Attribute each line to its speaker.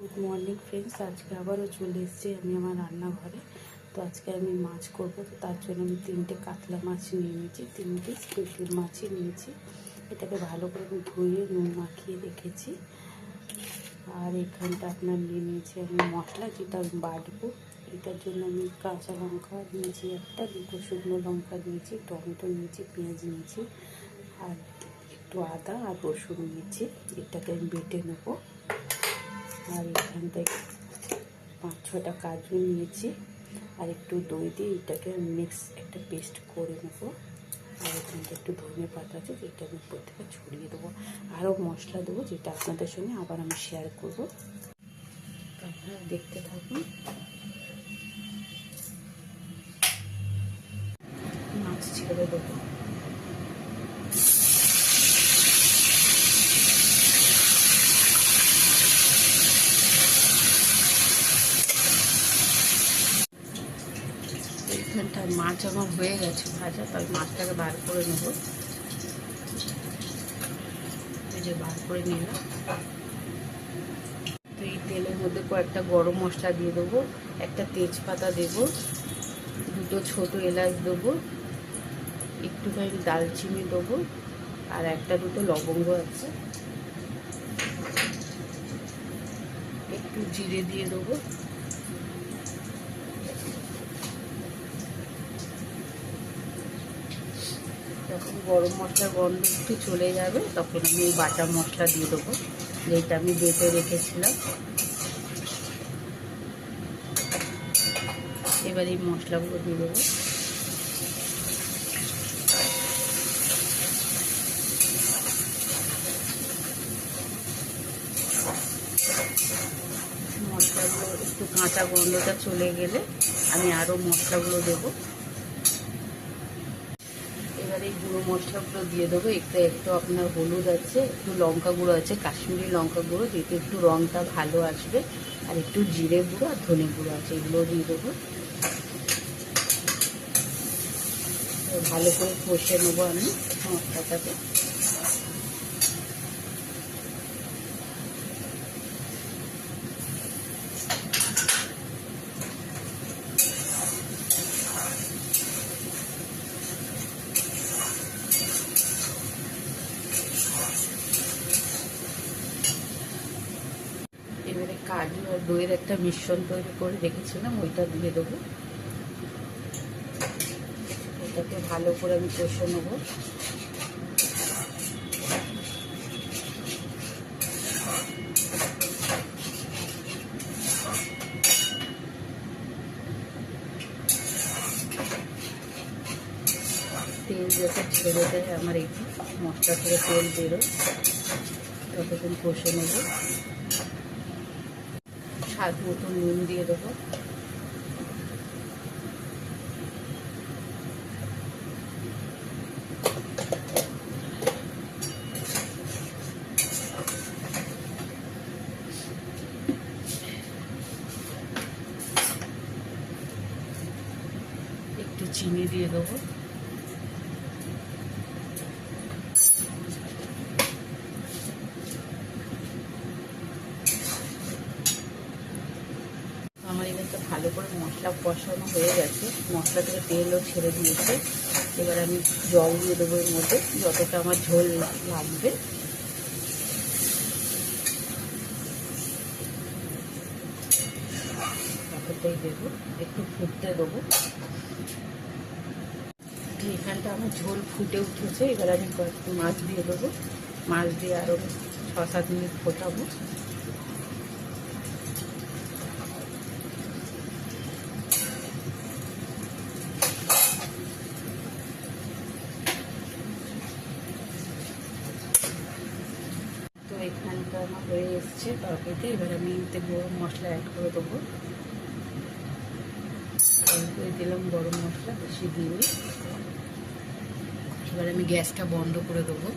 Speaker 1: Good morning friends, আজকে আবারও চলে এসেছি আমি আমার রান্নাঘরে। তো আজকে আমি মাছ করব, তো তার জন্য আমি 3টে কাতলা মাছ নিয়ে নিয়েছি, 3টে স্পেশাল মাছই নিয়েছি। এটাকে ভালো করে আমি ধুয়ে নুন মাখিয়ে রেখেছি। আর এখানটা আপনার নিয়ে নিয়েছি আমি মশলা, যেটা আমি বাটবো। এটার জন্য আমি কাঁচা লঙ্কা নিয়েছি একটা, 2টো শুকনো লঙ্কা নিয়েছি, টমেটো নিয়েছি, পেঁয়াজ নিয়েছি, আর একটু আদা আর রসুন নিয়েছি। এটাকে আমি বেটে নেবো। আর এখানটায় 5-6টা কাজু নিয়েছি, আর একটু দই দিয়ে এটাকে মিক্স একটা পেস্ট করে নেবো। আর এখানটা একটু ধনে পাতা আছে, যেটা আমি উপর থেকে ছড়িয়ে দেবো। আরও মশলা দেবো, যেটা আপনাদের সঙ্গে আবার আমি শেয়ার করবো। আপনারা দেখতে থাকুন। মাছ ছেড়ে দেবো। এইখানটা মাছ আমার হয়ে গেছে ভাজা, তাই মাছটাকে বার করে নেব। এই যে বার করে নিলাম। তো এই তেলের মধ্যে কয়েকটা গরম মশলা দিয়ে দেবো, একটা তেজপাতা দেবো, 2টো ছোটো এলাচ দেবো, একটুখানি দালচিনি দেবো, আর 1-2টো লবঙ্গ আছে, একটু জিরে দিয়ে দেবো। যখন গরম মশলার গন্ধ একটু চলে যাবে, তখন আমি এই বাটা মশলা দিয়ে দেবো, যেটা আমি বেটে রেখেছিলাম। এবার এই মশলাগুলো দিয়ে দেবো। মশলাগুলো একটু কাঁচা গন্ধটা চলে গেলে আমি আরও মশলাগুলো দেবো। এবার এই গুঁড়ো মশলাগুলো দিয়ে দেবো। একটু আপনার হলুদ আছে, একটু লঙ্কা গুঁড়ো আছে, কাশ্মীরি লঙ্কা গুঁড়ো, যেতে একটু রঙটা ভালো আসবে, আর একটু জিরে গুঁড়ো আর ধনে গুঁড়ো আছে, এগুলো দিয়ে দেবো। ভালো করে কষে নেবো আমি মশলাটাকে। এবারে কাজু আর দইয়ের একটা মিশ্রণ তৈরি করে রেখেছিলাম, ওইটা দিয়ে দেবো। এটাকে ভালো করে আমি কষে নেবো। তেল যখন ছেড়ে দেয় আমার এই মশলা থেকে তেল বেরোয়, ততক্ষণ কষে নেব। স্বাদ মতো নুন দিয়ে দেবো। একটু চিনি দিয়ে দেবো। আমার এখানটা ভালো করে মশলা কষানো হয়ে গেছে, মশলা থেকে তেলও ছেড়ে দিয়েছে। এবার আমি জল দিয়ে দেবো এর মধ্যে, যতটা আমার ঝোল লাগবে। ততটাই দেবো, একটু ফুটতে দেবো। এখানটা আমার ঝোল ফুটে উঠেছে। এবার আমি কয়েকটা মাছ দিয়ে দেবো, মাছ দিয়ে আরও 6-7 মিনিট ফোটাবো। তো এখানটা আমার হয়ে এসছে তরকারিতে। এবার আমি এতে গরম মশলা অ্যাড করে দেবো। করে দিলাম গরম মশলা, বেশি দিয়ে। এবার আমি গ্যাসটা বন্ধ করে দেবো।